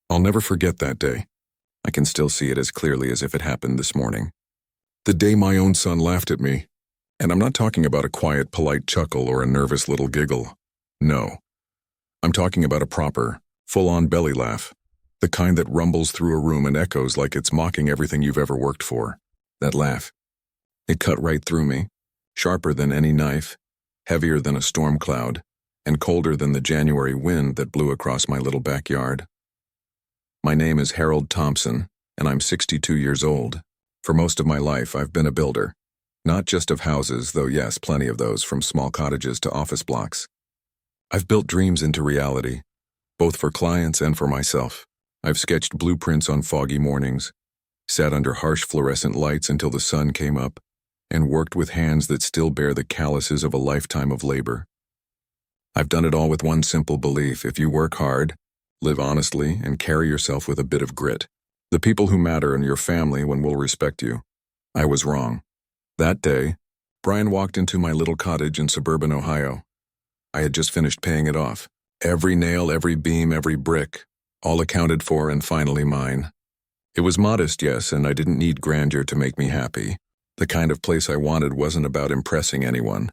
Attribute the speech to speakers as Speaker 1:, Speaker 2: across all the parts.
Speaker 1: I'll never forget that day. I can still see it as clearly as if it happened this morning. The day my own son laughed at me. And I'm not talking about a quiet, polite chuckle or a nervous little giggle. No. I'm talking about a proper, full-on belly laugh. The kind that rumbles through a room and echoes like it's mocking everything you've ever worked for. That laugh. It cut right through me, sharper than any knife, heavier than a storm cloud, and colder than the January wind that blew across my little backyard. My name is Harold Thompson, and I'm 62 years old. For most of my life, I've been a builder. Not just of houses, though yes, plenty of those, from small cottages to office blocks. I've built dreams into reality, both for clients and for myself. I've sketched blueprints on foggy mornings, sat under harsh fluorescent lights until the sun came up, and worked with hands that still bear the calluses of a lifetime of labor. I've done it all with one simple belief: if you work hard, live honestly, and carry yourself with a bit of grit, the people who matter in your family will respect you. I was wrong. That day, Brian walked into my little cottage in suburban Ohio. I had just finished paying it off. Every nail, every beam, every brick, all accounted for and finally mine. It was modest, yes, and I didn't need grandeur to make me happy. The kind of place I wanted wasn't about impressing anyone.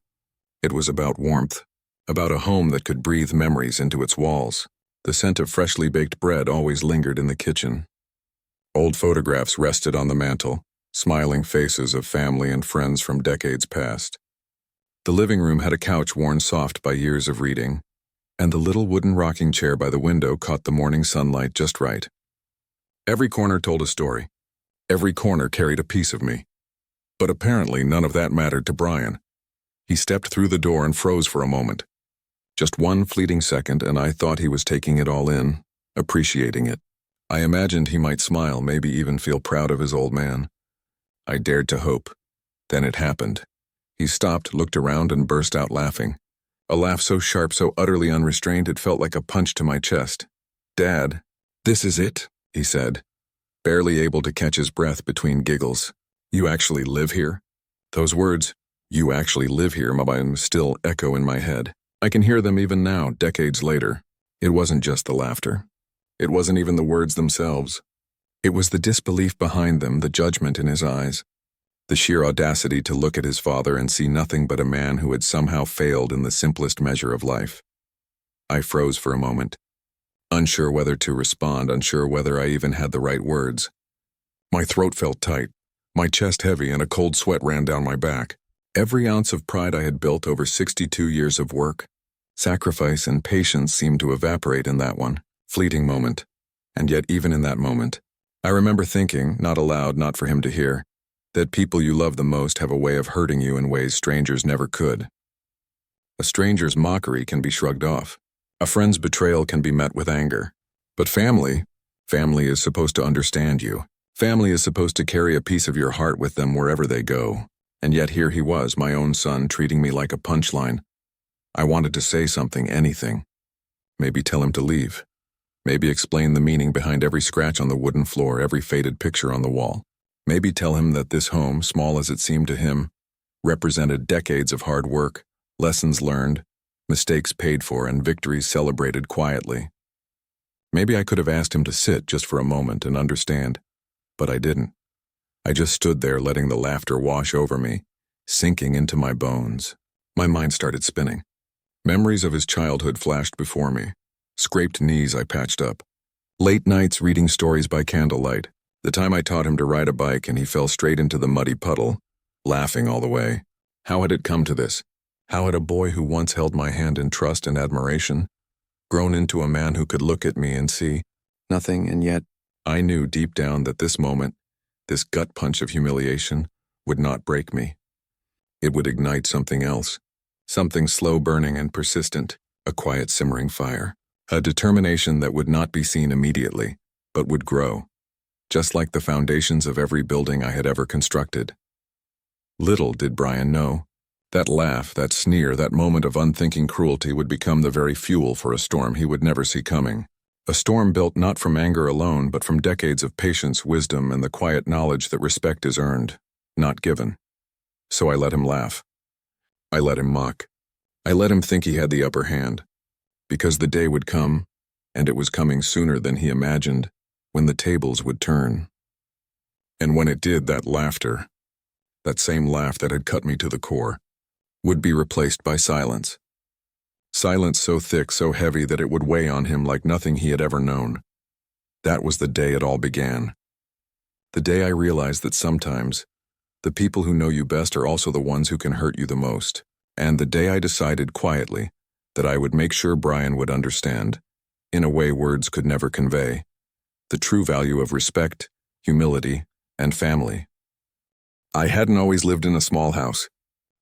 Speaker 1: It was about warmth, about a home that could breathe memories into its walls. The scent of freshly baked bread always lingered in the kitchen. Old photographs rested on the mantel, smiling faces of family and friends from decades past. The living room had a couch worn soft by years of reading, and the little wooden rocking chair by the window caught the morning sunlight just right. Every corner told a story. Every corner carried a piece of me. But apparently none of that mattered to Brian. He stepped through the door and froze for a moment. Just one fleeting second, and I thought he was taking it all in, appreciating it. I imagined he might smile, maybe even feel proud of his old man. I dared to hope. Then it happened. He stopped, looked around, and burst out laughing. A laugh so sharp, so utterly unrestrained, it felt like a punch to my chest. "Dad, this is it," he said, barely able to catch his breath between giggles. "You actually live here?" Those words, "you actually live here," still echo in my head. I can hear them even now, decades later. It wasn't just the laughter. It wasn't even the words themselves. It was the disbelief behind them, the judgment in his eyes. The sheer audacity to look at his father and see nothing but a man who had somehow failed in the simplest measure of life. I froze for a moment, unsure whether to respond, unsure whether I even had the right words. My throat felt tight, my chest heavy, and a cold sweat ran down my back. Every ounce of pride I had built over 62 years of work, sacrifice, and patience seemed to evaporate in that one fleeting moment. And yet even in that moment, I remember thinking, not aloud, not for him to hear, that people you love the most have a way of hurting you in ways strangers never could. A stranger's mockery can be shrugged off. A friend's betrayal can be met with anger. But family is supposed to understand you. Family is supposed to carry a piece of your heart with them wherever they go. And yet here he was, my own son, treating me like a punchline. I wanted to say something, anything. Maybe tell him to leave. Maybe explain the meaning behind every scratch on the wooden floor, every faded picture on the wall. Maybe tell him that this home, small as it seemed to him, represented decades of hard work, lessons learned, mistakes paid for, and victories celebrated quietly. Maybe I could have asked him to sit just for a moment and understand, but I didn't. I just stood there letting the laughter wash over me, sinking into my bones. My mind started spinning. Memories of his childhood flashed before me. Scraped knees I patched up. Late nights reading stories by candlelight. The time I taught him to ride a bike and he fell straight into the muddy puddle, laughing all the way. How had it come to this? How had a boy who once held my hand in trust and admiration grown into a man who could look at me and see nothing? And yet I knew deep down that this moment, this gut punch of humiliation, would not break me. It would ignite something else, something slow burning and persistent, a quiet simmering fire, a determination that would not be seen immediately, but would grow, just like the foundations of every building I had ever constructed. Little did Brian know, that laugh, that sneer, that moment of unthinking cruelty would become the very fuel for a storm he would never see coming. A storm built not from anger alone, but from decades of patience, wisdom, and the quiet knowledge that respect is earned, not given. So I let him laugh. I let him mock. I let him think he had the upper hand. Because the day would come, and it was coming sooner than he imagined, when the tables would turn. And when it did, that laughter, that same laugh that had cut me to the core, would be replaced by silence. Silence so thick, so heavy that it would weigh on him like nothing he had ever known. That was the day it all began. The day I realized that sometimes, the people who know you best are also the ones who can hurt you the most. And the day I decided quietly that I would make sure Brian would understand, in a way words could never convey, the true value of respect, humility, and family. I hadn't always lived in a small house.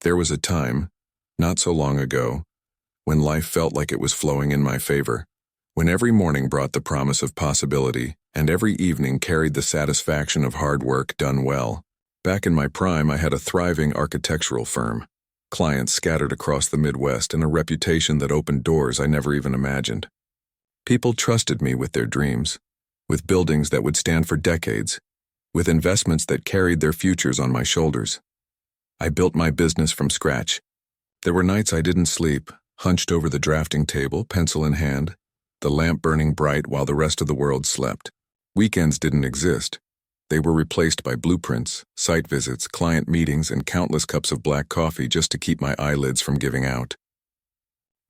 Speaker 1: There was a time, not so long ago, when life felt like it was flowing in my favor, when every morning brought the promise of possibility, and every evening carried the satisfaction of hard work done well. Back in my prime, I had a thriving architectural firm, clients scattered across the Midwest, and a reputation that opened doors I never even imagined. People trusted me with their dreams, with buildings that would stand for decades, with investments that carried their futures on my shoulders. I built my business from scratch. There were nights I didn't sleep, hunched over the drafting table, pencil in hand, the lamp burning bright while the rest of the world slept. Weekends didn't exist. They were replaced by blueprints, site visits, client meetings, and countless cups of black coffee just to keep my eyelids from giving out.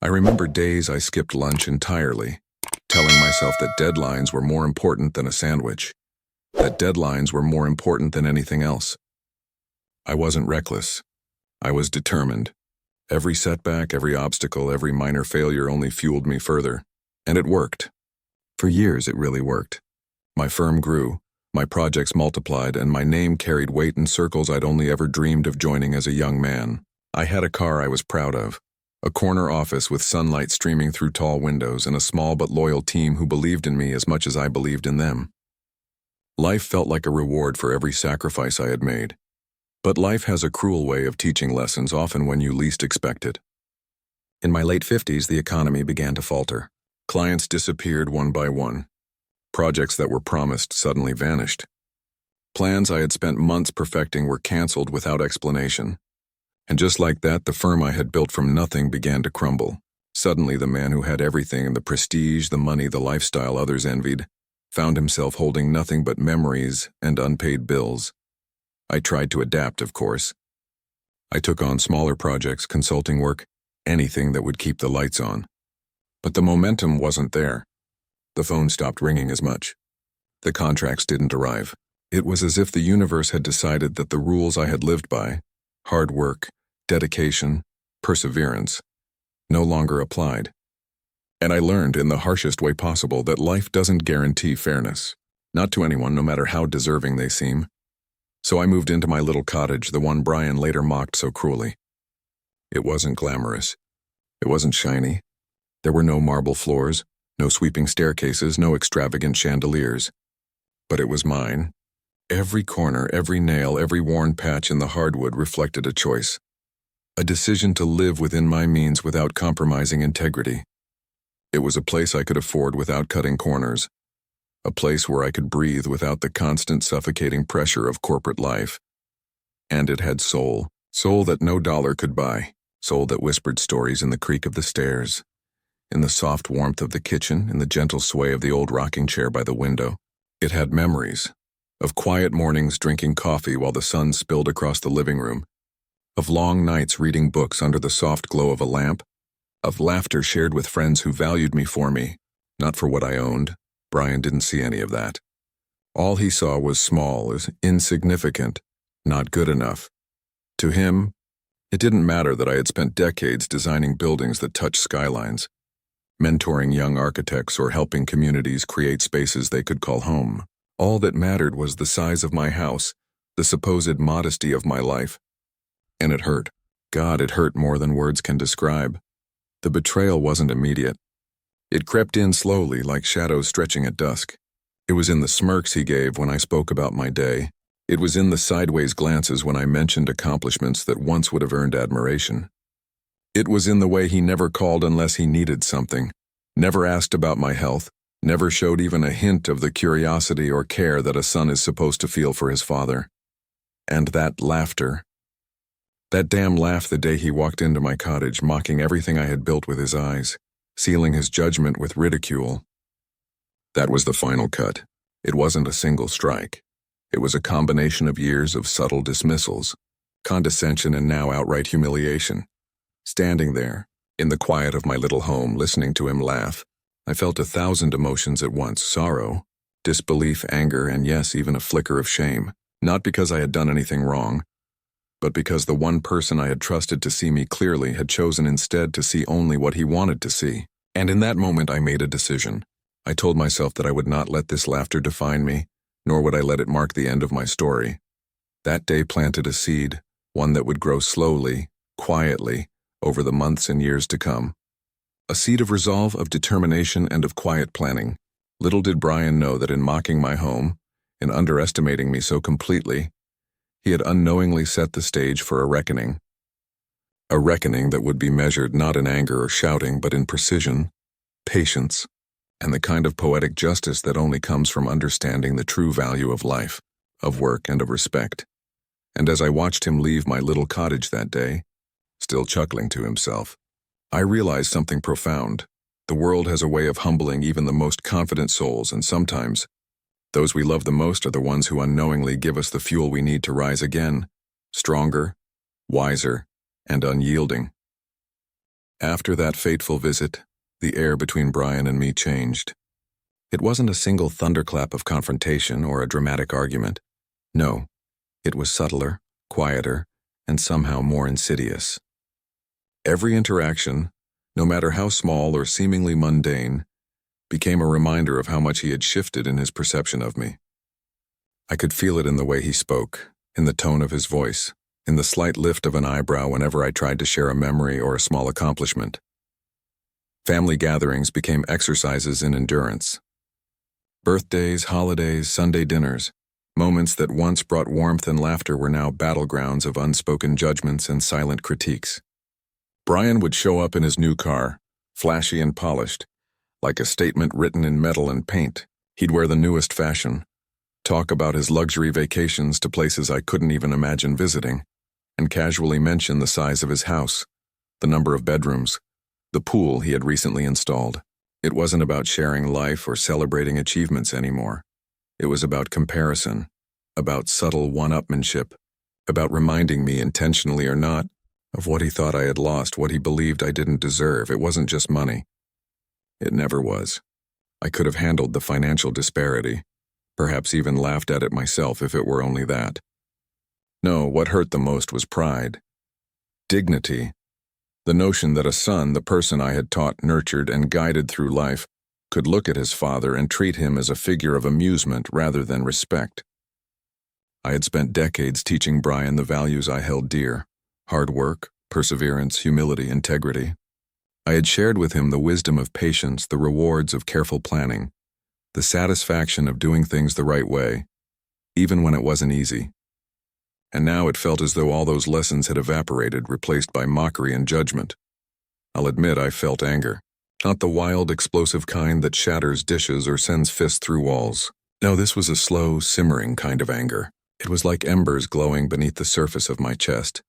Speaker 1: I remember days I skipped lunch entirely, telling myself that deadlines were more important than a sandwich, that deadlines were more important than anything else. I wasn't reckless. I was determined. Every setback, every obstacle, every minor failure only fueled me further. And it worked. For years, it really worked. My firm grew, my projects multiplied, and my name carried weight in circles I'd only ever dreamed of joining as a young man. I had a car I was proud of, a corner office with sunlight streaming through tall windows, and a small but loyal team who believed in me as much as I believed in them. Life felt like a reward for every sacrifice I had made. But life has a cruel way of teaching lessons, often when you least expect it. In my late 50s, the economy began to falter. Clients disappeared one by one. Projects that were promised suddenly vanished. Plans I had spent months perfecting were canceled without explanation. And just like that, the firm I had built from nothing began to crumble. Suddenly, the man who had everything, the prestige, the money, the lifestyle others envied, found himself holding nothing but memories and unpaid bills. I tried to adapt, of course. I took on smaller projects, consulting work, anything that would keep the lights on. But the momentum wasn't there. The phone stopped ringing as much. The contracts didn't arrive. It was as if the universe had decided that the rules I had lived by, hard work, dedication, perseverance, no longer applied. And I learned in the harshest way possible that life doesn't guarantee fairness, not to anyone, no matter how deserving they seem. So I moved into my little cottage, the one Brian later mocked so cruelly. It wasn't glamorous. It wasn't shiny. There were no marble floors, no sweeping staircases, no extravagant chandeliers. But it was mine. Every corner, every nail, every worn patch in the hardwood reflected a choice. A decision to live within my means without compromising integrity. It was a place I could afford without cutting corners. A place where I could breathe without the constant suffocating pressure of corporate life. And it had soul. Soul that no dollar could buy. Soul that whispered stories in the creak of the stairs, in the soft warmth of the kitchen, in the gentle sway of the old rocking chair by the window. It had memories of quiet mornings drinking coffee while the sun spilled across the living room, of long nights reading books under the soft glow of a lamp, of laughter shared with friends who valued me for me, not for what I owned. Brian didn't see any of that. All he saw was small, as insignificant, not good enough. To him, it didn't matter that I had spent decades designing buildings that touched skylines, mentoring young architects, or helping communities create spaces they could call home. All that mattered was the size of my house, the supposed modesty of my life. And it hurt. God, it hurt more than words can describe. The betrayal wasn't immediate. It crept in slowly, like shadows stretching at dusk. It was in the smirks he gave when I spoke about my day. It was in the sideways glances when I mentioned accomplishments that once would have earned admiration. It was in the way he never called unless he needed something, never asked about my health, never showed even a hint of the curiosity or care that a son is supposed to feel for his father. And that laughter. That damn laugh the day he walked into my cottage, mocking everything I had built with his eyes, sealing his judgment with ridicule. That was the final cut. It wasn't a single strike. It was a combination of years of subtle dismissals, condescension, and now outright humiliation. Standing there, in the quiet of my little home, listening to him laugh, I felt 1,000 emotions at once: sorrow, disbelief, anger, and yes, even a flicker of shame. Not because I had done anything wrong, but because the one person I had trusted to see me clearly had chosen instead to see only what he wanted to see. And in that moment I made a decision. I told myself that I would not let this laughter define me, nor would I let it mark the end of my story. That day planted a seed, one that would grow slowly, quietly, over the months and years to come. A seed of resolve, of determination, and of quiet planning. Little did Brian know that in mocking my home, in underestimating me so completely, he had unknowingly set the stage for a reckoning. A reckoning that would be measured not in anger or shouting, but in precision, patience, and the kind of poetic justice that only comes from understanding the true value of life, of work, and of respect. And as I watched him leave my little cottage that day, still chuckling to himself, I realized something profound. The world has a way of humbling even the most confident souls, and sometimes those we love the most are the ones who unknowingly give us the fuel we need to rise again, stronger, wiser, and unyielding. After that fateful visit, the air between Brian and me changed. It wasn't a single thunderclap of confrontation or a dramatic argument. No, it was subtler, quieter, and somehow more insidious. Every interaction, no matter how small or seemingly mundane, became a reminder of how much he had shifted in his perception of me. I could feel it in the way he spoke, in the tone of his voice, in the slight lift of an eyebrow whenever I tried to share a memory or a small accomplishment. Family gatherings became exercises in endurance. Birthdays, holidays, Sunday dinners, moments that once brought warmth and laughter were now battlegrounds of unspoken judgments and silent critiques. Brian would show up in his new car, flashy and polished, like a statement written in metal and paint. He'd wear the newest fashion, talk about his luxury vacations to places I couldn't even imagine visiting, and casually mention the size of his house, the number of bedrooms, the pool he had recently installed. It wasn't about sharing life or celebrating achievements anymore. It was about comparison, about subtle one-upmanship, about reminding me, intentionally or not, of what he thought I had lost, what he believed I didn't deserve. It wasn't just money. It never was. I could have handled the financial disparity, perhaps even laughed at it myself if it were only that. No, what hurt the most was pride, dignity, the notion that a son, the person I had taught, nurtured, and guided through life, could look at his father and treat him as a figure of amusement rather than respect. I had spent decades teaching Brian the values I held dear: hard work, perseverance, humility, integrity. I had shared with him the wisdom of patience, the rewards of careful planning, the satisfaction of doing things the right way, even when it wasn't easy. And now it felt as though all those lessons had evaporated, replaced by mockery and judgment. I'll admit I felt anger. Not the wild, explosive kind that shatters dishes or sends fists through walls. No, this was a slow, simmering kind of anger. It was like embers glowing beneath the surface of my chest,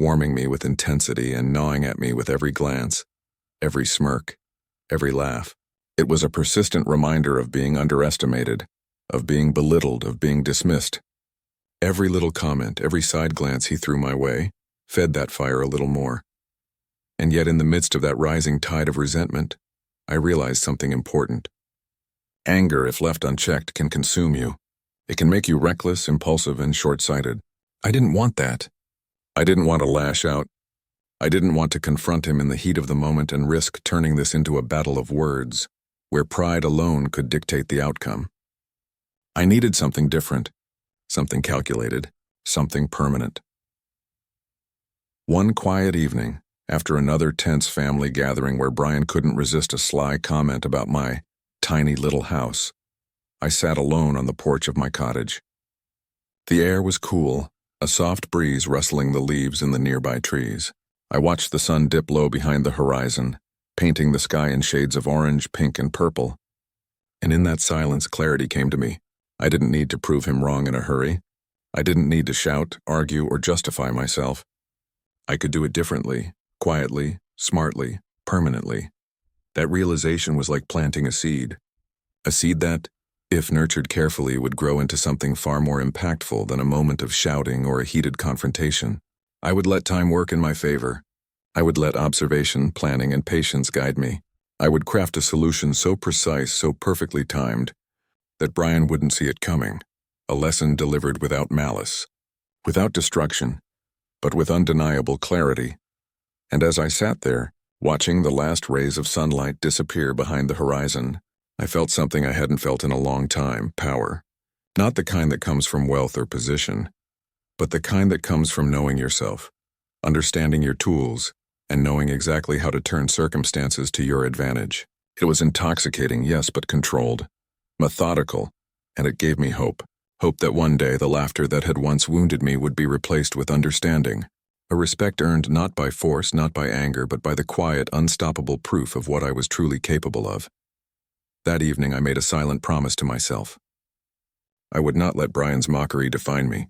Speaker 1: warming me with intensity and gnawing at me with every glance, every smirk, every laugh. It was a persistent reminder of being underestimated, of being belittled, of being dismissed. Every little comment, every side glance he threw my way, fed that fire a little more. And yet in the midst of that rising tide of resentment, I realized something important. Anger, if left unchecked, can consume you. It can make you reckless, impulsive, and short-sighted. I didn't want that. I didn't want to lash out. I didn't want to confront him in the heat of the moment and risk turning this into a battle of words, where pride alone could dictate the outcome. I needed something different. Something calculated, something permanent. One quiet evening, after another tense family gathering where Brian couldn't resist a sly comment about my tiny little house, I sat alone on the porch of my cottage. The air was cool, a soft breeze rustling the leaves in the nearby trees. I watched the sun dip low behind the horizon, painting the sky in shades of orange, pink, and purple. And in that silence, clarity came to me. I didn't need to prove him wrong in a hurry. I didn't need to shout, argue, or justify myself. I could do it differently, quietly, smartly, permanently. That realization was like planting a seed. A seed that, if nurtured carefully, would grow into something far more impactful than a moment of shouting or a heated confrontation. I would let time work in my favor. I would let observation, planning, and patience guide me. I would craft a solution so precise, so perfectly timed, that Brian wouldn't see it coming. A lesson delivered without malice, without destruction, but with undeniable clarity. And as I sat there, watching the last rays of sunlight disappear behind the horizon, I felt something I hadn't felt in a long time: power. Not the kind that comes from wealth or position, but the kind that comes from knowing yourself, understanding your tools, and knowing exactly how to turn circumstances to your advantage. It was intoxicating, yes, but controlled, methodical, and it gave me hope. Hope that one day the laughter that had once wounded me would be replaced with understanding. A respect earned not by force, not by anger, but by the quiet, unstoppable proof of what I was truly capable of. That evening I made a silent promise to myself. I would not let Brian's mockery define me.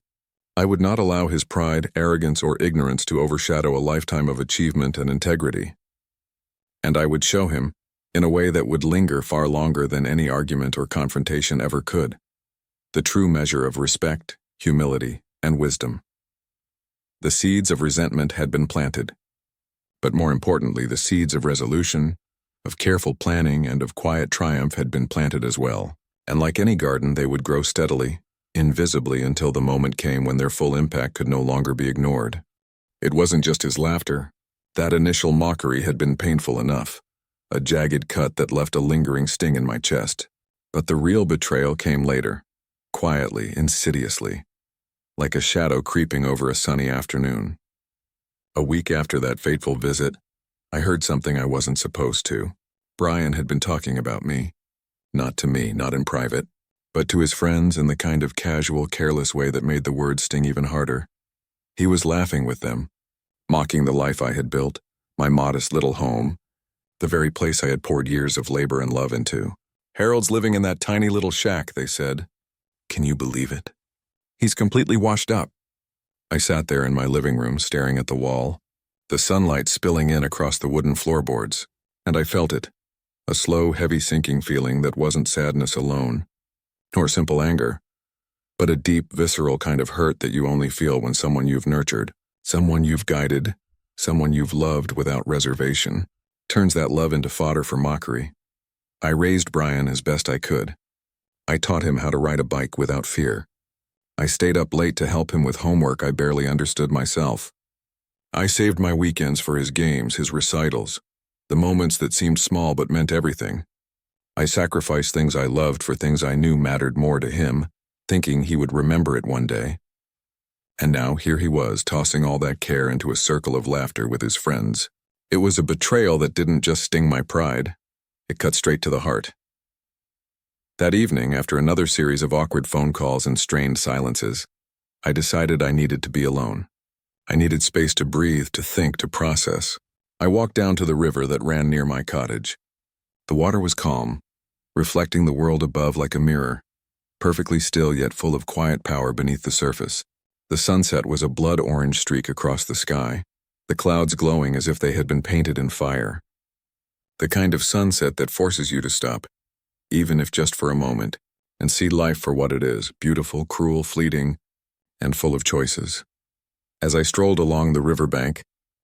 Speaker 1: I would not allow his pride, arrogance, or ignorance to overshadow a lifetime of achievement and integrity. And I would show him, in a way that would linger far longer than any argument or confrontation ever could, the true measure of respect, humility, and wisdom. The seeds of resentment had been planted, but more importantly, the seeds of resolution, of careful planning, and of quiet triumph had been planted as well. And like any garden, they would grow steadily, invisibly, until the moment came when their full impact could no longer be ignored. It wasn't just his laughter. That initial mockery had been painful enough, a jagged cut that left a lingering sting in my chest. But the real betrayal came later, quietly, insidiously, like a shadow creeping over a sunny afternoon. A week after that fateful visit, I heard something I wasn't supposed to. Brian had been talking about me. Not to me, not in private, but to his friends in the kind of casual, careless way that made the words sting even harder. He was laughing with them, mocking the life I had built, my modest little home, the very place I had poured years of labor and love into. "Harold's living in that tiny little shack," they said. "Can you believe it? He's completely washed up." I sat there in my living room, staring at the wall, the sunlight spilling in across the wooden floorboards, and I felt it, a slow, heavy sinking feeling that wasn't sadness alone, nor simple anger, but a deep, visceral kind of hurt that you only feel when someone you've nurtured, someone you've guided, someone you've loved without reservation, turns that love into fodder for mockery. I raised Brian as best I could. I taught him how to ride a bike without fear. I stayed up late to help him with homework I barely understood myself. I saved my weekends for his games, his recitals, the moments that seemed small but meant everything. I sacrificed things I loved for things I knew mattered more to him, thinking he would remember it one day. And now here he was, tossing all that care into a circle of laughter with his friends. It was a betrayal that didn't just sting my pride. It cut straight to the heart. That evening, after another series of awkward phone calls and strained silences, I decided I needed to be alone. I needed space to breathe, to think, to process. I walked down to the river that ran near my cottage. The water was calm, reflecting the world above like a mirror, perfectly still yet full of quiet power beneath the surface. The sunset was a blood-orange streak across the sky, the clouds glowing as if they had been painted in fire. The kind of sunset that forces you to stop, even if just for a moment, and see life for what it is: beautiful, cruel, fleeting, and full of choices. As I strolled along the riverbank,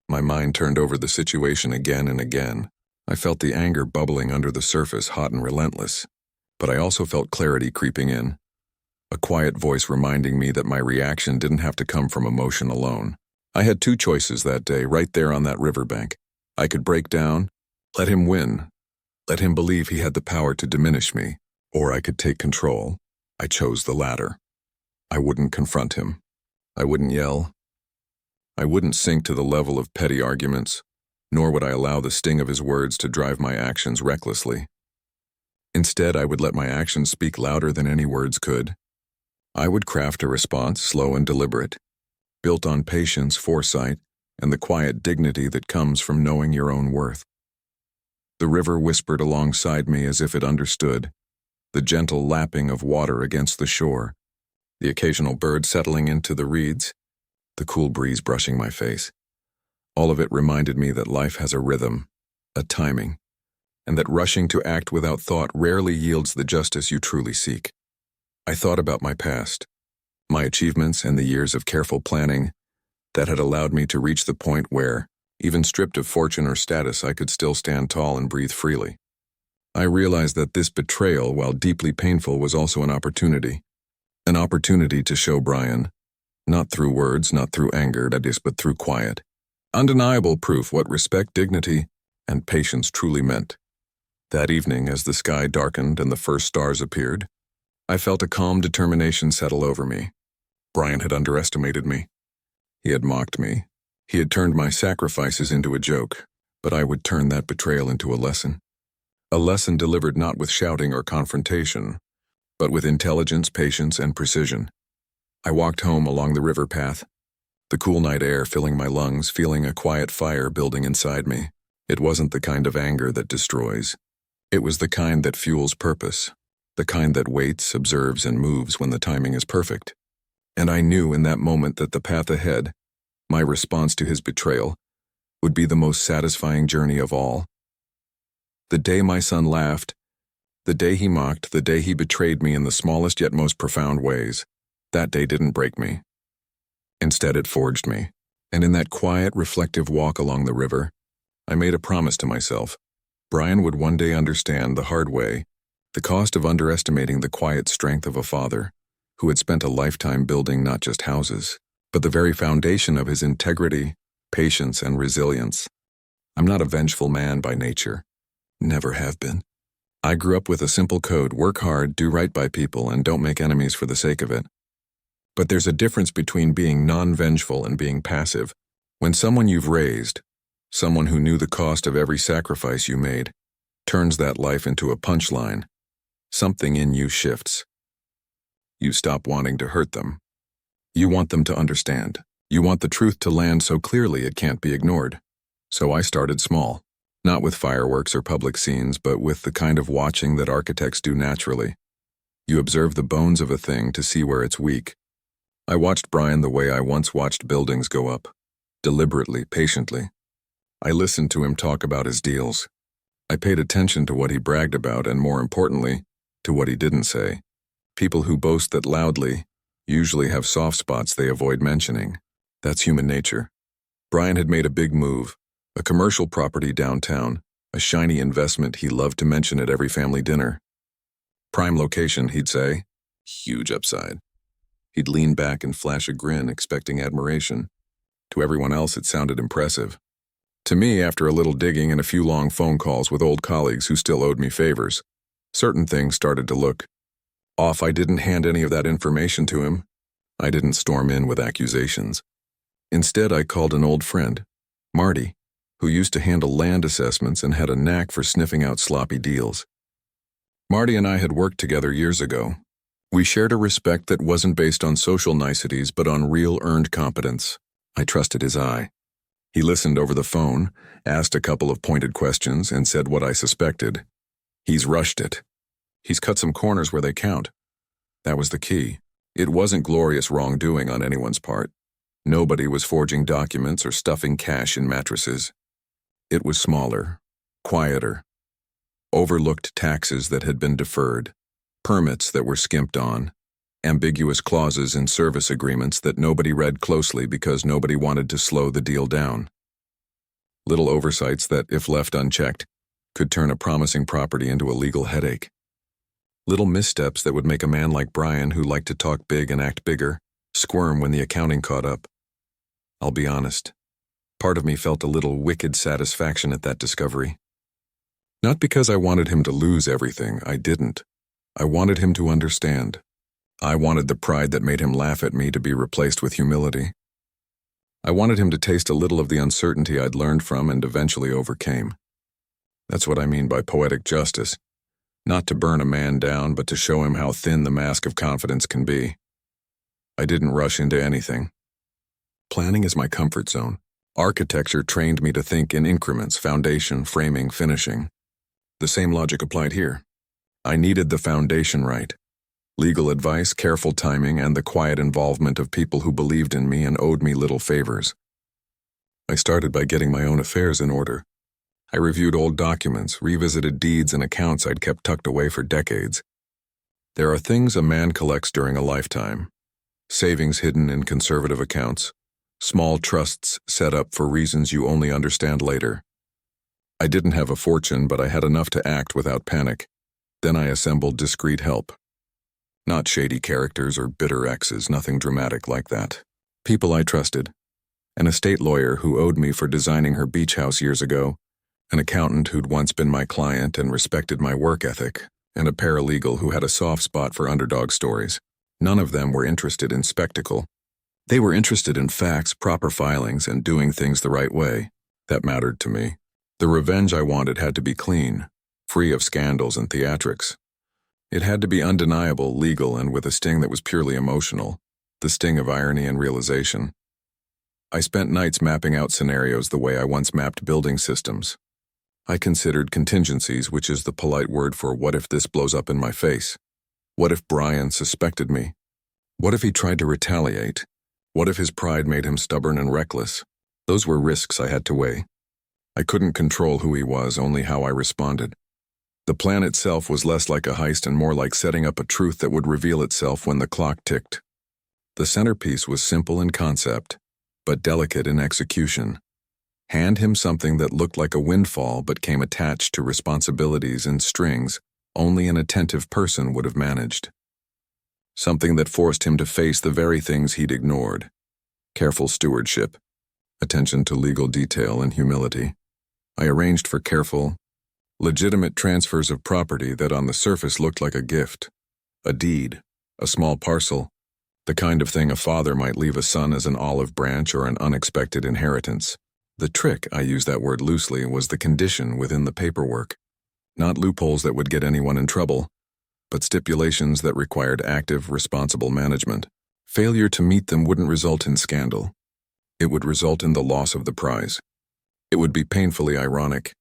Speaker 1: my mind turned over the situation again and again. I felt the anger bubbling under the surface, hot and relentless, but I also felt clarity creeping in, a quiet voice reminding me that my reaction didn't have to come from emotion alone. I had two choices that day, right there on that riverbank. I could break down, let him win, let him believe he had the power to diminish me, or I could take control. I chose the latter. I wouldn't confront him. I wouldn't yell. I wouldn't sink to the level of petty arguments, nor would I allow the sting of his words to drive my actions recklessly. Instead, I would let my actions speak louder than any words could. I would craft a response, slow and deliberate, built on patience, foresight, and the quiet dignity that comes from knowing your own worth. The river whispered alongside me as if it understood, the gentle lapping of water against the shore, the occasional bird settling into the reeds, the cool breeze brushing my face. All of it reminded me that life has a rhythm, a timing, and that rushing to act without thought rarely yields the justice you truly seek. I thought about my past, my achievements and the years of careful planning that had allowed me to reach the point where, even stripped of fortune or status, I could still stand tall and breathe freely. I realized that this betrayal, while deeply painful, was also an opportunity to show Brian, not through words, not through anger, that is, but through quiet, undeniable proof what respect, dignity, and patience truly meant. That evening, as the sky darkened and the first stars appeared, I felt a calm determination settle over me. Brian had underestimated me. He had mocked me. He had turned my sacrifices into a joke, but I would turn that betrayal into a lesson. A lesson delivered not with shouting or confrontation, but with intelligence, patience, and precision. I walked home along the river path, the cool night air filling my lungs, feeling a quiet fire building inside me. It wasn't the kind of anger that destroys. It was the kind that fuels purpose, the kind that waits, observes, and moves when the timing is perfect. And I knew in that moment that the path ahead, my response to his betrayal, would be the most satisfying journey of all. The day my son laughed, the day he mocked, the day he betrayed me in the smallest yet most profound ways, that day didn't break me. Instead, it forged me. And in that quiet, reflective walk along the river, I made a promise to myself. Brian would one day understand the hard way the cost of underestimating the quiet strength of a father who had spent a lifetime building not just houses, but the very foundation of his integrity, patience, and resilience. I'm not a vengeful man by nature. Never have been. I grew up with a simple code: work hard, do right by people, and don't make enemies for the sake of it. But there's a difference between being non-vengeful and being passive. When someone you've raised, someone who knew the cost of every sacrifice you made, turns that life into a punchline, something in you shifts. You stop wanting to hurt them. You want them to understand. You want the truth to land so clearly it can't be ignored. So I started small, not with fireworks or public scenes, but with the kind of watching that architects do naturally. You observe the bones of a thing to see where it's weak. I watched Brian the way I once watched buildings go up, deliberately, patiently. I listened to him talk about his deals. I paid attention to what he bragged about and, more importantly, to what he didn't say. People who boast that loudly usually have soft spots they avoid mentioning. That's human nature. Brian had made a big move, a commercial property downtown, a shiny investment he loved to mention at every family dinner. Prime location, he'd say. Huge upside. He'd lean back and flash a grin, expecting admiration. To everyone else, it sounded impressive. To me, after a little digging and a few long phone calls with old colleagues who still owed me favors, certain things started to look off. I didn't hand any of that information to him. I didn't storm in with accusations. Instead, I called an old friend, Marty, who used to handle land assessments and had a knack for sniffing out sloppy deals. Marty and I had worked together years ago. We shared a respect that wasn't based on social niceties but on real earned competence. I trusted his eye. He listened over the phone, asked a couple of pointed questions, and said what I suspected. He's rushed it. He's cut some corners where they count. That was the key. It wasn't glorious wrongdoing on anyone's part. Nobody was forging documents or stuffing cash in mattresses. It was smaller, quieter. Overlooked taxes that had been deferred, permits that were skimped on, ambiguous clauses in service agreements that nobody read closely because nobody wanted to slow the deal down. Little oversights that, if left unchecked, could turn a promising property into a legal headache. Little missteps that would make a man like Brian, who liked to talk big and act bigger, squirm when the accounting caught up. I'll be honest, part of me felt a little wicked satisfaction at that discovery. Not because I wanted him to lose everything, I didn't. I wanted him to understand. I wanted the pride that made him laugh at me to be replaced with humility. I wanted him to taste a little of the uncertainty I'd learned from and eventually overcame. That's what I mean by poetic justice. Not to burn a man down, but to show him how thin the mask of confidence can be. I didn't rush into anything. Planning is my comfort zone. Architecture trained me to think in increments: foundation, framing, finishing. The same logic applied here. I needed the foundation right. Legal advice, careful timing, and the quiet involvement of people who believed in me and owed me little favors. I started by getting my own affairs in order. I reviewed old documents, revisited deeds and accounts I'd kept tucked away for decades. There are things a man collects during a lifetime. Savings hidden in conservative accounts. Small trusts set up for reasons you only understand later. I didn't have a fortune, but I had enough to act without panic. Then I assembled discreet help. Not shady characters or bitter exes, nothing dramatic like that. People I trusted. An estate lawyer who owed me for designing her beach house years ago, an accountant who'd once been my client and respected my work ethic, and a paralegal who had a soft spot for underdog stories. None of them were interested in spectacle. They were interested in facts, proper filings, and doing things the right way. That mattered to me. The revenge I wanted had to be clean, free of scandals and theatrics. It had to be undeniable, legal, and with a sting that was purely emotional, the sting of irony and realization. I spent nights mapping out scenarios the way I once mapped building systems. I considered contingencies, which is the polite word for what if this blows up in my face? What if Brian suspected me? What if he tried to retaliate? What if his pride made him stubborn and reckless? Those were risks I had to weigh. I couldn't control who he was, only how I responded. The plan itself was less like a heist and more like setting up a truth that would reveal itself when the clock ticked. The centerpiece was simple in concept, but delicate in execution. Hand him something that looked like a windfall but came attached to responsibilities and strings only an attentive person would have managed. Something that forced him to face the very things he'd ignored. Careful stewardship, attention to legal detail, and humility. I arranged for careful, legitimate transfers of property that on the surface looked like a gift, a deed, a small parcel, the kind of thing a father might leave a son as an olive branch or an unexpected inheritance. The trick, I use that word loosely, was the condition within the paperwork. Not loopholes that would get anyone in trouble, but stipulations that required active, responsible management. Failure to meet them wouldn't result in scandal. It would result in the loss of the prize. It would be painfully ironic.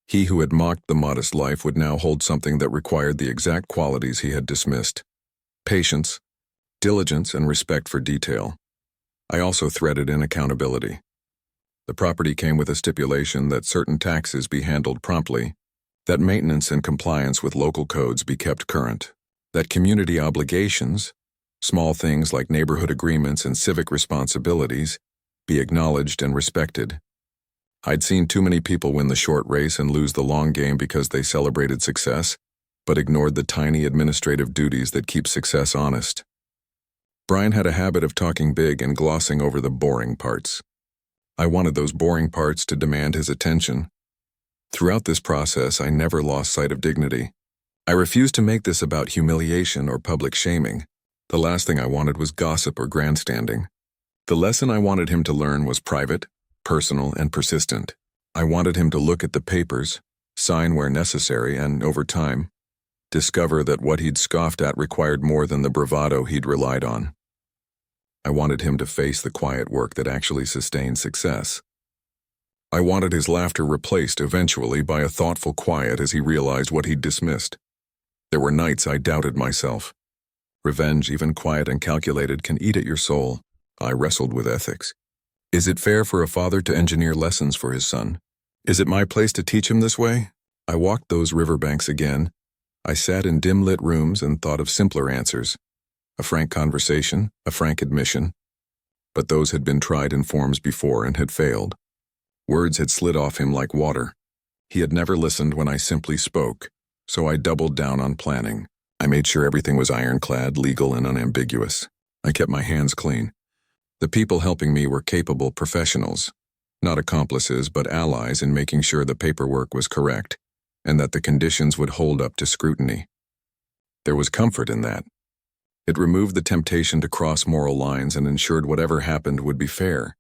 Speaker 1: He who had mocked the modest life would now hold something that required the exact qualities he had dismissed. Patience, diligence, and respect for detail. I also threaded in accountability. The property came with a stipulation that certain taxes be handled promptly, that maintenance and compliance with local codes be kept current, that community obligations, small things like neighborhood agreements and civic responsibilities, be acknowledged and respected. I'd seen too many people win the short race and lose the long game because they celebrated success, but ignored the tiny administrative duties that keep success honest. Brian had a habit of talking big and glossing over the boring parts. I wanted those boring parts to demand his attention. Throughout this process, I never lost sight of dignity. I refused to make this about humiliation or public shaming. The last thing I wanted was gossip or grandstanding. The lesson I wanted him to learn was private, personal, and persistent. I wanted him to look at the papers, sign where necessary, and, over time, discover that what he'd scoffed at required more than the bravado he'd relied on. I wanted him to face the quiet work that actually sustained success. I wanted his laughter replaced eventually by a thoughtful quiet as he realized what he'd dismissed. There were nights I doubted myself. Revenge, even quiet and calculated, can eat at your soul. I wrestled with ethics. Is it fair for a father to engineer lessons for his son? Is it my place to teach him this way? I walked those riverbanks again. I sat in dim-lit rooms and thought of simpler answers. A frank conversation, a frank admission. But those had been tried in forms before and had failed. Words had slid off him like water. He had never listened when I simply spoke, so I doubled down on planning. I made sure everything was ironclad, legal, and unambiguous. I kept my hands clean. The people helping me were capable professionals, not accomplices but allies in making sure the paperwork was correct and that the conditions would hold up to scrutiny. There was comfort in that. It removed the temptation to cross moral lines and ensured whatever happened would be fair,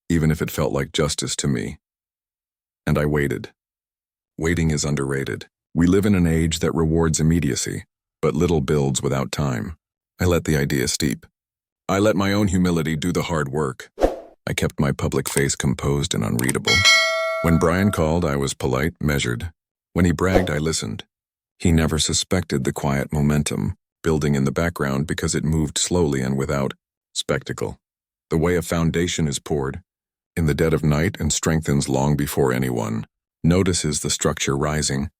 Speaker 1: even if it felt like justice to me. And I waited. Waiting is underrated. We live in an age that rewards immediacy, but little builds without time. I let the idea steep. I let my own humility do the hard work. I kept my public face composed and unreadable. When Brian called, I was polite, measured. When he bragged, I listened. He never suspected the quiet momentum, building in the background because it moved slowly and without spectacle. The way a foundation is poured, in the dead of night and strengthens long before anyone Notices the structure rising.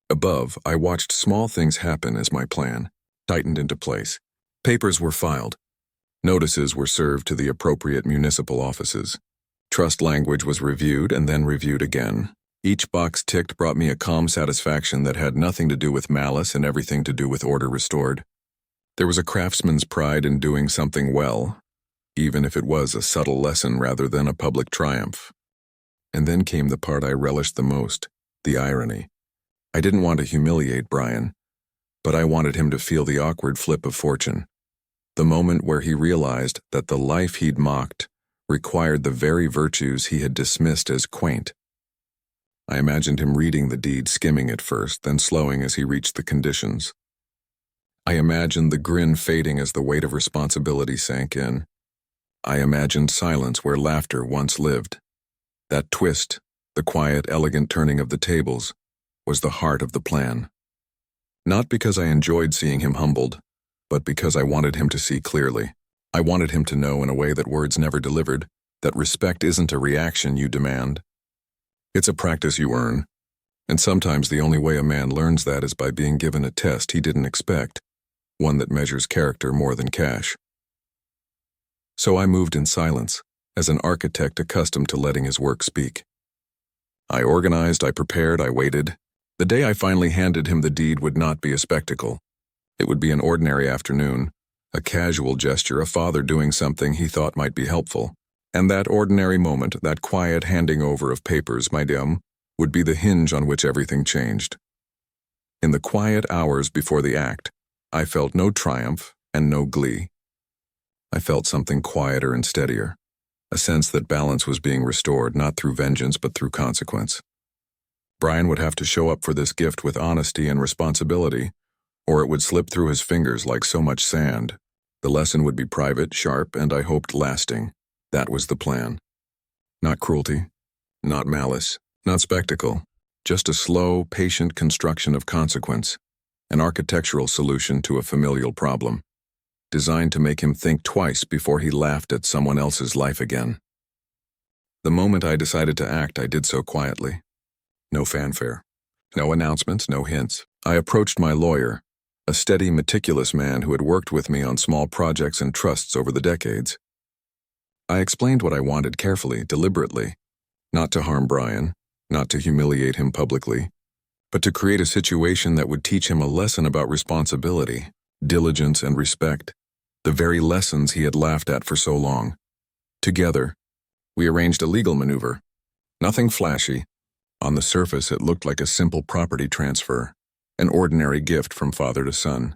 Speaker 1: Above, I watched small things happen as my plan tightened into place. Papers were filed. Notices were served to the appropriate municipal offices. Trust language was reviewed and then reviewed again. Each box ticked brought me a calm satisfaction that had nothing to do with malice and everything to do with order restored. There was a craftsman's pride in doing something well, even if it was a subtle lesson rather than a public triumph. And then came the part I relished the most, the irony. I didn't want to humiliate Brian, but I wanted him to feel the awkward flip of fortune. The moment where he realized that the life he'd mocked required the very virtues he had dismissed as quaint. I imagined him reading the deed, skimming it first, then slowing as he reached the conditions. I imagined the grin fading as the weight of responsibility sank in. I imagined silence where laughter once lived. That twist, the quiet, elegant turning of the tables, was the heart of the plan. Not because I enjoyed seeing him humbled, but because I wanted him to see clearly. I wanted him to know in a way that words never delivered, that respect isn't a reaction you demand. It's a practice you earn, and sometimes the only way a man learns that is by being given a test he didn't expect, one that measures character more than cash. So I moved in silence, as an architect accustomed to letting his work speak. I organized, I prepared, I waited. The day I finally handed him the deed would not be a spectacle. It would be an ordinary afternoon, a casual gesture, a father doing something he thought might be helpful. And that ordinary moment, that quiet handing over of papers, my dear, would be the hinge on which everything changed. In the quiet hours before the act, I felt no triumph and no glee. I felt something quieter and steadier, a sense that balance was being restored not through vengeance but through consequence. Brian would have to show up for this gift with honesty and responsibility, or it would slip through his fingers like so much sand. The lesson would be private, sharp, and I hoped lasting. That was the plan. Not cruelty, not malice, not spectacle, just a slow, patient construction of consequence, an architectural solution to a familial problem, designed to make him think twice before he laughed at someone else's life again. The moment I decided to act, I did so quietly. No fanfare, no announcements, no hints. I approached my lawyer, a steady, meticulous man who had worked with me on small projects and trusts over the decades. I explained what I wanted carefully, deliberately, not to harm Brian, not to humiliate him publicly, but to create a situation that would teach him a lesson about responsibility, diligence, and respect, the very lessons he had laughed at for so long. Together, we arranged a legal maneuver. Nothing flashy. On the surface, it looked like a simple property transfer, an ordinary gift from father to son.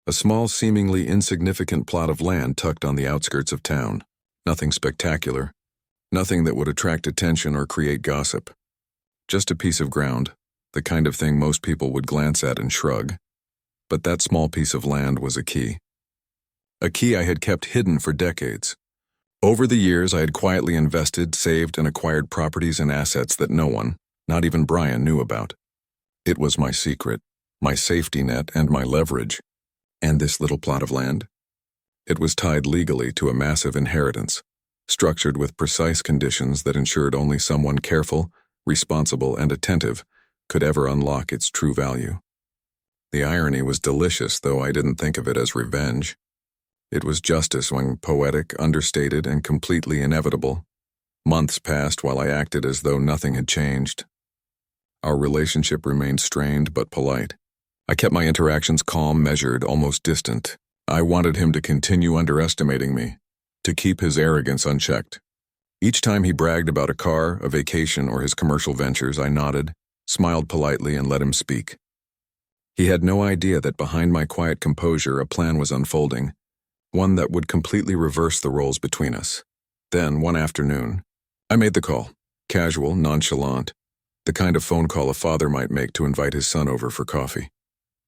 Speaker 1: A small, seemingly insignificant plot of land tucked on the outskirts of town. Nothing spectacular, nothing that would attract attention or create gossip. Just a piece of ground, the kind of thing most people would glance at and shrug. But that small piece of land was a key. A key I had kept hidden for decades. Over the years, I had quietly invested, saved, and acquired properties and assets that no one, not even Brian, knew about. It was my secret, my safety net, and my leverage. And this little plot of land? It was tied legally to a massive inheritance, structured with precise conditions that ensured only someone careful, responsible, and attentive could ever unlock its true value. The irony was delicious, though I didn't think of it as revenge. It was justice when poetic, understated, and completely inevitable. Months passed while I acted as though nothing had changed. Our relationship remained strained but polite. I kept my interactions calm, measured, almost distant. I wanted him to continue underestimating me, to keep his arrogance unchecked. Each time he bragged about a car, a vacation, or his commercial ventures, I nodded, smiled politely, and let him speak. He had no idea that behind my quiet composure a plan was unfolding, one that would completely reverse the roles between us. Then, one afternoon, I made the call, casual, nonchalant, the kind of phone call a father might make to invite his son over for coffee.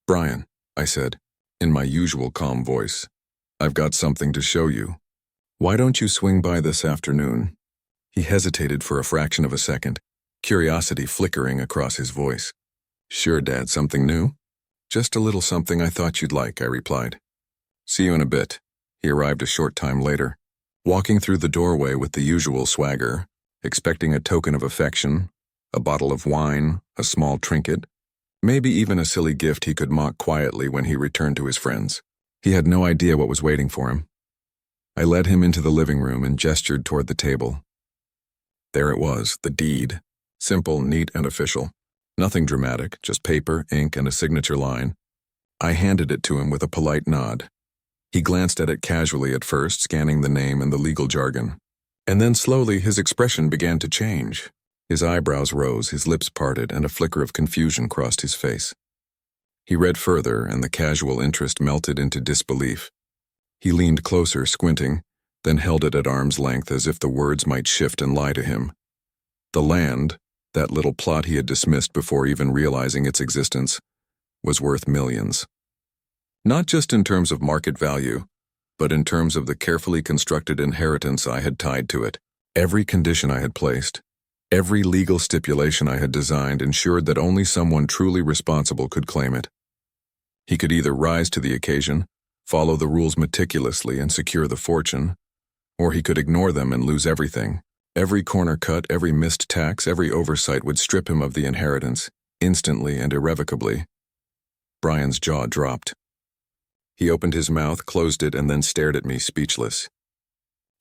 Speaker 1: "Brian," I said, in my usual calm voice, "I've got something to show you. Why don't you swing by this afternoon?" He hesitated for a fraction of a second, curiosity flickering across his voice. "Sure, Dad, something new?" "Just a little something I thought you'd like," I replied. "See you in a bit." He arrived a short time later, walking through the doorway with the usual swagger, expecting a token of affection, A bottle of wine, a small trinket, maybe even a silly gift he could mock quietly when he returned to his friends. He had no idea what was waiting for him. I led him into the living room and gestured toward the table. There it was, the deed. Simple, neat, and official. Nothing dramatic, just paper, ink, and a signature line. I handed it to him with a polite nod. He glanced at it casually at first, scanning the name and the legal jargon. And then slowly his expression began to change. His eyebrows rose, his lips parted, and a flicker of confusion crossed his face. He read further, and the casual interest melted into disbelief. He leaned closer, squinting, then held it at arm's length as if the words might shift and lie to him. The land, that little plot he had dismissed before even realizing its existence, was worth millions. Not just in terms of market value, but in terms of the carefully constructed inheritance I had tied to it. Every condition I had placed, every legal stipulation I had designed ensured that only someone truly responsible could claim it. He could either rise to the occasion, follow the rules meticulously and secure the fortune, or he could ignore them and lose everything. Every corner cut, every missed tax, every oversight would strip him of the inheritance, instantly and irrevocably. Brian's jaw dropped. He opened his mouth, closed it, and then stared at me, speechless.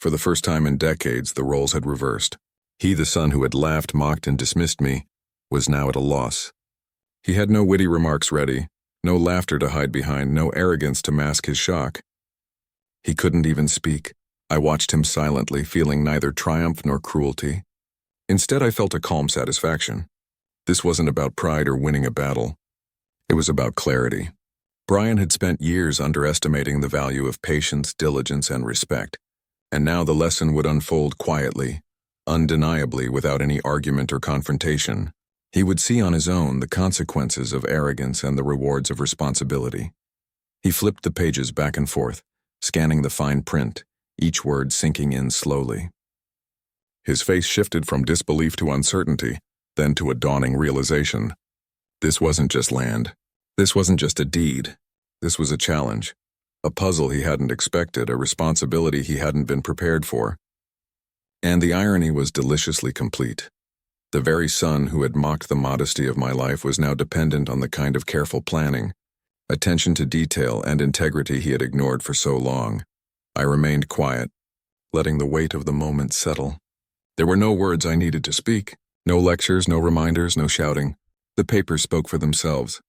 Speaker 1: For the first time in decades, the roles had reversed. He, the son who had laughed, mocked, and dismissed me, was now at a loss. He had no witty remarks ready, no laughter to hide behind, no arrogance to mask his shock. He couldn't even speak. I watched him silently, feeling neither triumph nor cruelty. Instead, I felt a calm satisfaction. This wasn't about pride or winning a battle. It was about clarity. Brian had spent years underestimating the value of patience, diligence, and respect, and now the lesson would unfold quietly, undeniably, without any argument or confrontation. He would see on his own the consequences of arrogance and the rewards of responsibility. He flipped the pages back and forth, scanning the fine print, each word sinking in slowly. His face shifted from disbelief to uncertainty, then to a dawning realization. This wasn't just land. This wasn't just a deed. This was a challenge, a puzzle he hadn't expected, a responsibility he hadn't been prepared for. And the irony was deliciously complete. The very son who had mocked the modesty of my life was now dependent on the kind of careful planning, attention to detail, and integrity he had ignored for so long. I remained quiet, letting the weight of the moment settle. There were no words I needed to speak, no lectures, no reminders, no shouting. The papers spoke for themselves.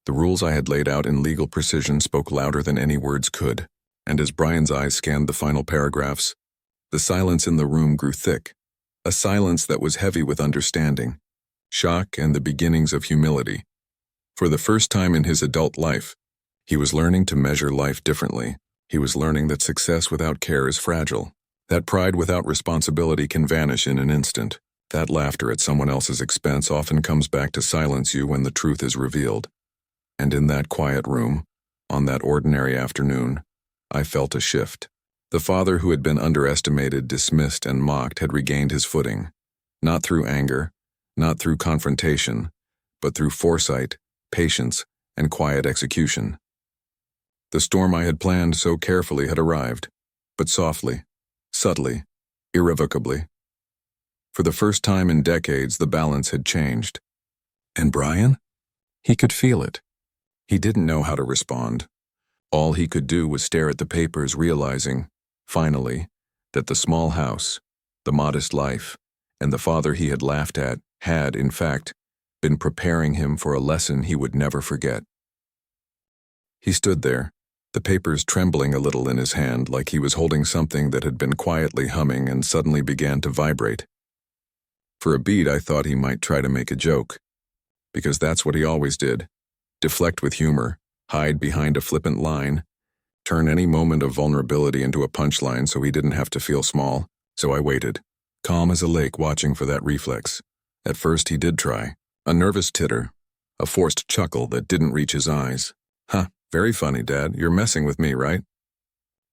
Speaker 1: The rules I had laid out in legal precision spoke louder than any words could, and as Brian's eyes scanned the final paragraphs, the silence in the room grew thick, a silence that was heavy with understanding, shock, and the beginnings of humility. For the first time in his adult life, he was learning to measure life differently. He was learning that success without care is fragile, that pride without responsibility can vanish in an instant, that laughter at someone else's expense often comes back to silence you when the truth is revealed. And in that quiet room, on that ordinary afternoon, I felt a shift. The father who had been underestimated, dismissed, and mocked had regained his footing, not through anger, not through confrontation, but through foresight, patience, and quiet execution. The storm I had planned so carefully had arrived, but softly, subtly, irrevocably. For the first time in decades, the balance had changed. And Brian? He could feel it. He didn't know how to respond. All he could do was stare at the papers, realizing, finally, that the small house, the modest life, and the father he had laughed at had, in fact, been preparing him for a lesson he would never forget. He stood there, the papers trembling a little in his hand, like he was holding something that had been quietly humming and suddenly began to vibrate. For a beat, I thought he might try to make a joke, because that's what he always did. Deflect with humor, hide behind a flippant line, turn any moment of vulnerability into a punchline so he didn't have to feel small. So I waited, calm as a lake, watching for that reflex. At first he did try, a nervous titter, a forced chuckle that didn't reach his eyes. Huh, very funny, Dad. You're messing with me, right?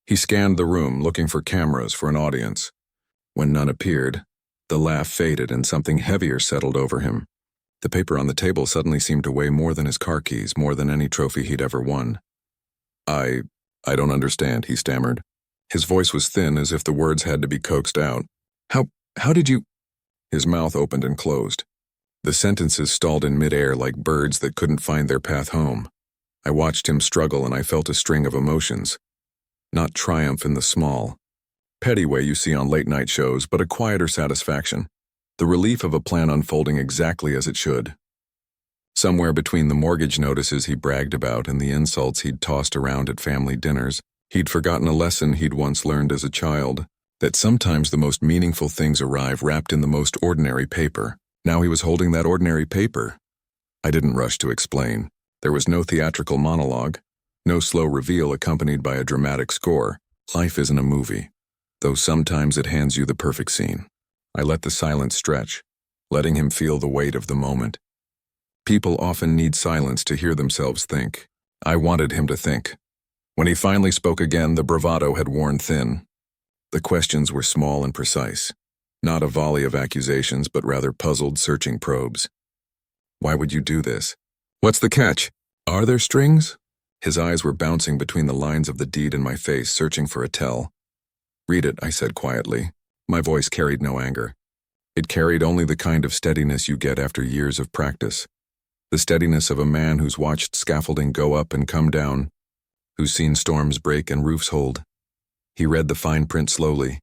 Speaker 1: He scanned the room, looking for cameras, for an audience. When none appeared, the laugh faded and something heavier settled over him. The paper on the table suddenly seemed to weigh more than his car keys, more than any trophy he'd ever won. I don't understand, he stammered. His voice was thin, as if the words had to be coaxed out. How did you... His mouth opened and closed. The sentences stalled in midair like birds that couldn't find their path home. I watched him struggle and I felt a string of emotions. Not triumph in the small, petty way you see on late-night shows, but a quieter satisfaction. The relief of a plan unfolding exactly as it should. Somewhere between the mortgage notices he bragged about and the insults he'd tossed around at family dinners, he'd forgotten a lesson he'd once learned as a child, that sometimes the most meaningful things arrive wrapped in the most ordinary paper. Now he was holding that ordinary paper. I didn't rush to explain. There was no theatrical monologue, no slow reveal accompanied by a dramatic score. Life isn't a movie, though sometimes it hands you the perfect scene. I let the silence stretch, letting him feel the weight of the moment. People often need silence to hear themselves think. I wanted him to think. When he finally spoke again, the bravado had worn thin. The questions were small and precise. Not a volley of accusations, but rather puzzled, searching probes. Why would you do this? What's the catch? Are there strings? His eyes were bouncing between the lines of the deed in my face, searching for a tell. Read it, I said quietly. My voice carried no anger. It carried only the kind of steadiness you get after years of practice. The steadiness of a man who's watched scaffolding go up and come down, who's seen storms break and roofs hold. He read the fine print slowly,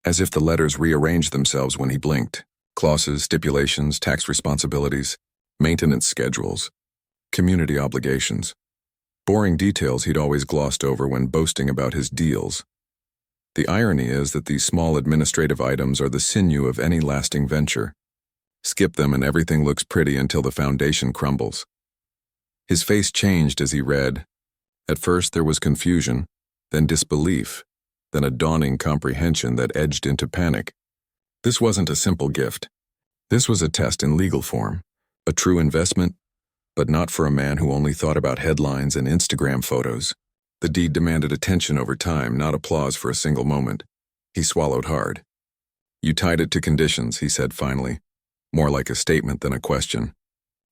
Speaker 1: as if the letters rearranged themselves when he blinked. Clauses, stipulations, tax responsibilities, maintenance schedules, community obligations. Boring details he'd always glossed over when boasting about his deals. The irony is that these small administrative items are the sinew of any lasting venture. Skip them and everything looks pretty until the foundation crumbles. His face changed as he read. At first there was confusion, then disbelief, then a dawning comprehension that edged into panic. This wasn't a simple gift. This was a test in legal form, a true investment, but not for a man who only thought about headlines and Instagram photos. The deed demanded attention over time, not applause for a single moment. He swallowed hard. You tied it to conditions, he said finally, more like a statement than a question.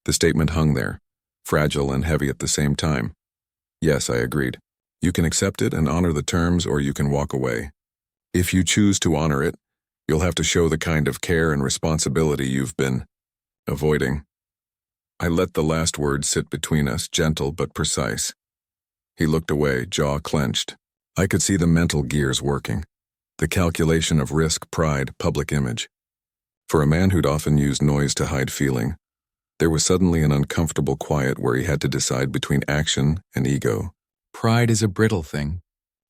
Speaker 1: The statement hung there, fragile and heavy at the same time. Yes, I agreed. You can accept it and honor the terms, or you can walk away. If you choose to honor it, you'll have to show the kind of care and responsibility you've been avoiding. I let the last word sit between us, gentle but precise. He looked away, jaw clenched. I could see the mental gears working. The calculation of risk, pride, public image. For a man who'd often used noise to hide feeling, there was suddenly an uncomfortable quiet where he had to decide between action and ego. Pride is a brittle thing.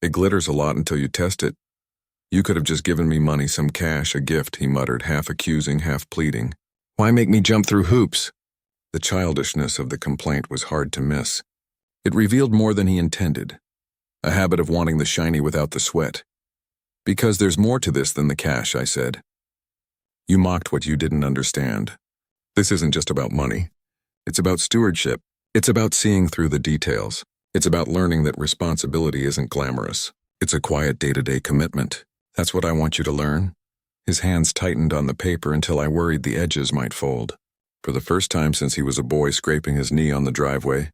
Speaker 1: It glitters a lot until you test it. You could have just given me money, some cash, a gift, he muttered, half accusing, half pleading. Why make me jump through hoops? The childishness of the complaint was hard to miss. It revealed more than he intended. A habit of wanting the shiny without the sweat. Because there's more to this than the cash, I said. You mocked what you didn't understand. This isn't just about money. It's about stewardship. It's about seeing through the details. It's about learning that responsibility isn't glamorous. It's a quiet day-to-day commitment. That's what I want you to learn. His hands tightened on the paper until I worried the edges might fold. For the first time since he was a boy scraping his knee on the driveway,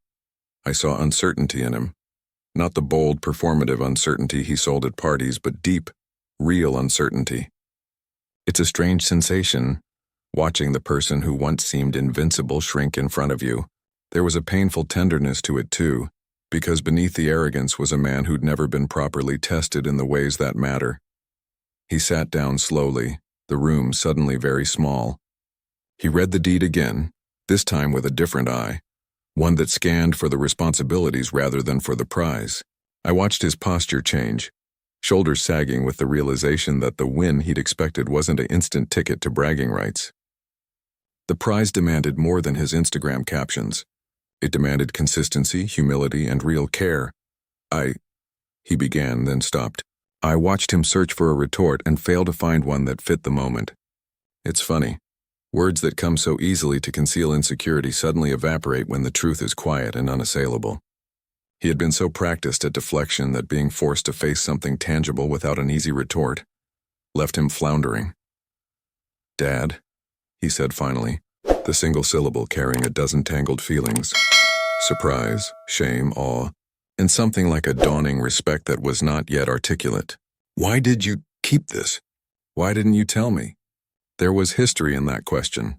Speaker 1: I saw uncertainty in him. Not the bold, performative uncertainty he sold at parties, but deep, real uncertainty. It's a strange sensation, watching the person who once seemed invincible shrink in front of you. There was a painful tenderness to it too, because beneath the arrogance was a man who'd never been properly tested in the ways that matter. He sat down slowly, the room suddenly very small. He read the deed again, this time with a different eye, one that scanned for the responsibilities rather than for the prize. I watched his posture change, shoulders sagging with the realization that the win he'd expected wasn't an instant ticket to bragging rights. The prize demanded more than his Instagram captions. It demanded consistency, humility, and real care. He began, then stopped. I watched him search for a retort and fail to find one that fit the moment. It's funny. Words that come so easily to conceal insecurity suddenly evaporate when the truth is quiet and unassailable. He had been so practiced at deflection that being forced to face something tangible without an easy retort left him floundering. Dad, he said finally, the single syllable carrying a dozen tangled feelings. Surprise, shame, awe, and something like a dawning respect that was not yet articulate. Why did you keep this? Why didn't you tell me? There was history in that question.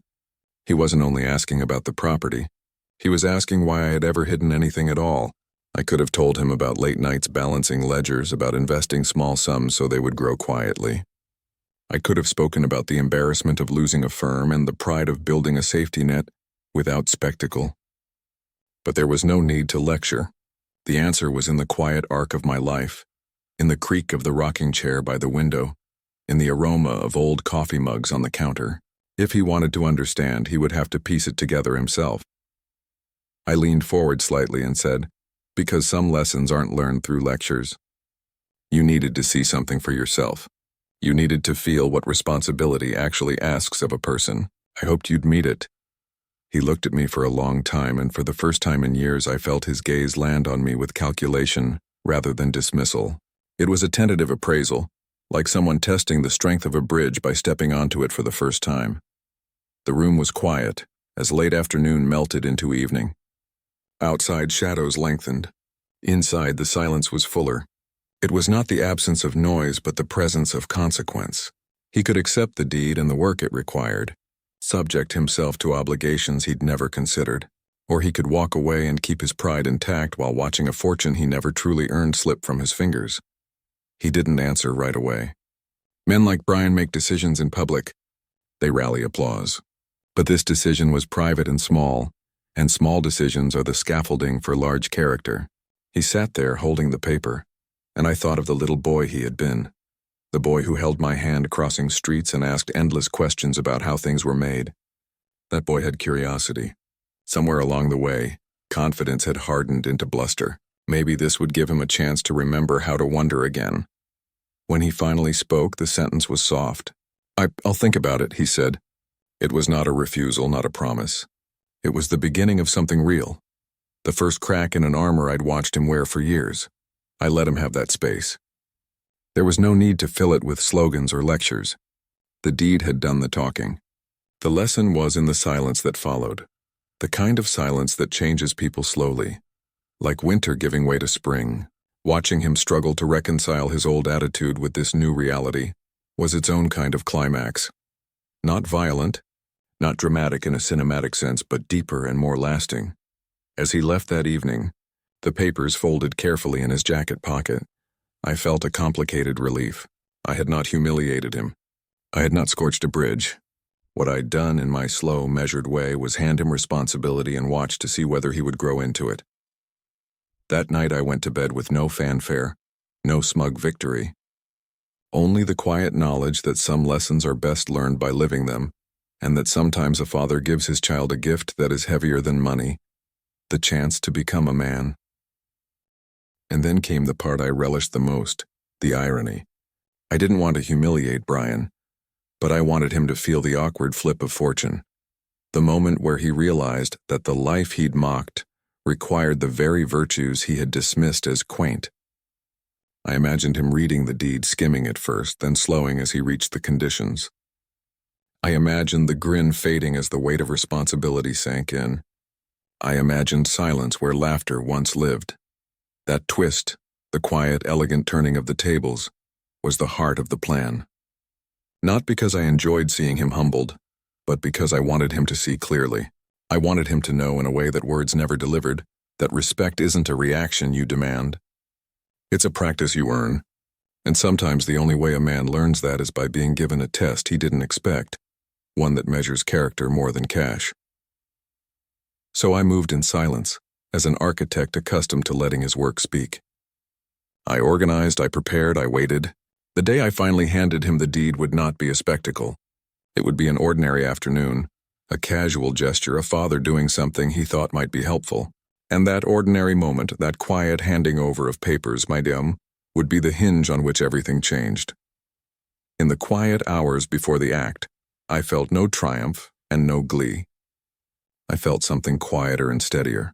Speaker 1: He wasn't only asking about the property. He was asking why I had ever hidden anything at all. I could have told him about late nights balancing ledgers, about investing small sums so they would grow quietly. I could have spoken about the embarrassment of losing a firm and the pride of building a safety net without spectacle. But there was no need to lecture. The answer was in the quiet arc of my life, in the creak of the rocking chair by the window, in the aroma of old coffee mugs on the counter. If he wanted to understand, he would have to piece it together himself. I leaned forward slightly and said, because some lessons aren't learned through lectures. You needed to see something for yourself. You needed to feel what responsibility actually asks of a person. I hoped you'd meet it. He looked at me for a long time, and for the first time in years I felt his gaze land on me with calculation rather than dismissal. It was a tentative appraisal, like someone testing the strength of a bridge by stepping onto it for the first time. The room was quiet, as late afternoon melted into evening. Outside, shadows lengthened. Inside, the silence was fuller. It was not the absence of noise, but the presence of consequence. He could accept the deed and the work it required, subject himself to obligations he'd never considered, or he could walk away and keep his pride intact while watching a fortune he never truly earned slip from his fingers. He didn't answer right away. Men like Brian make decisions in public. They rally applause. But this decision was private and small decisions are the scaffolding for large character. He sat there holding the paper, and I thought of the little boy he had been, the boy who held my hand crossing streets and asked endless questions about how things were made. That boy had curiosity. Somewhere along the way, confidence had hardened into bluster. Maybe this would give him a chance to remember how to wonder again. When he finally spoke, the sentence was soft. I'll think about it, he said. It was not a refusal, not a promise. It was the beginning of something real. The first crack in an armor I'd watched him wear for years. I let him have that space. There was no need to fill it with slogans or lectures. The deed had done the talking. The lesson was in the silence that followed, the kind of silence that changes people slowly, like winter giving way to spring. Watching him struggle to reconcile his old attitude with this new reality was its own kind of climax. Not violent, not dramatic in a cinematic sense, but deeper and more lasting. As he left that evening, the papers folded carefully in his jacket pocket, I felt a complicated relief. I had not humiliated him. I had not scorched a bridge. What I'd done in my slow, measured way was hand him responsibility and watch to see whether he would grow into it. That night I went to bed with no fanfare, no smug victory. Only the quiet knowledge that some lessons are best learned by living them, and that sometimes a father gives his child a gift that is heavier than money, the chance to become a man. And then came the part I relished the most, the irony. I didn't want to humiliate Brian, but I wanted him to feel the awkward flip of fortune, the moment where he realized that the life he'd mocked required the very virtues he had dismissed as quaint. I imagined him reading the deed, skimming it first, then slowing as he reached the conditions. I imagined the grin fading as the weight of responsibility sank in. I imagined silence where laughter once lived. That twist, the quiet, elegant turning of the tables, was the heart of the plan. Not because I enjoyed seeing him humbled, but because I wanted him to see clearly. I wanted him to know in a way that words never delivered, that respect isn't a reaction you demand. It's a practice you earn, and sometimes the only way a man learns that is by being given a test he didn't expect, one that measures character more than cash. So I moved in silence, as an architect accustomed to letting his work speak. I organized, I prepared, I waited. The day I finally handed him the deed would not be a spectacle. It would be an ordinary afternoon, a casual gesture, a father doing something he thought might be helpful. And that ordinary moment, that quiet handing over of papers, my dear, would be the hinge on which everything changed. In the quiet hours before the act, I felt no triumph and no glee. I felt something quieter and steadier,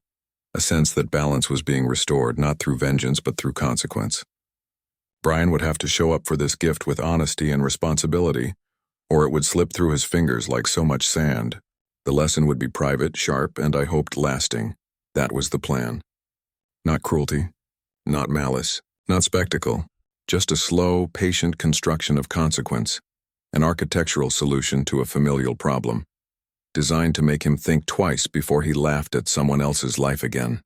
Speaker 1: a sense that balance was being restored not through vengeance but through consequence. Brian would have to show up for this gift with honesty and responsibility, or it would slip through his fingers like so much sand. The lesson would be private, sharp, and I hoped lasting. That was the plan. Not cruelty, not malice, not spectacle, just a slow, patient construction of consequence, an architectural solution to a familial problem. designed to make him think twice before he laughed at someone else's life again.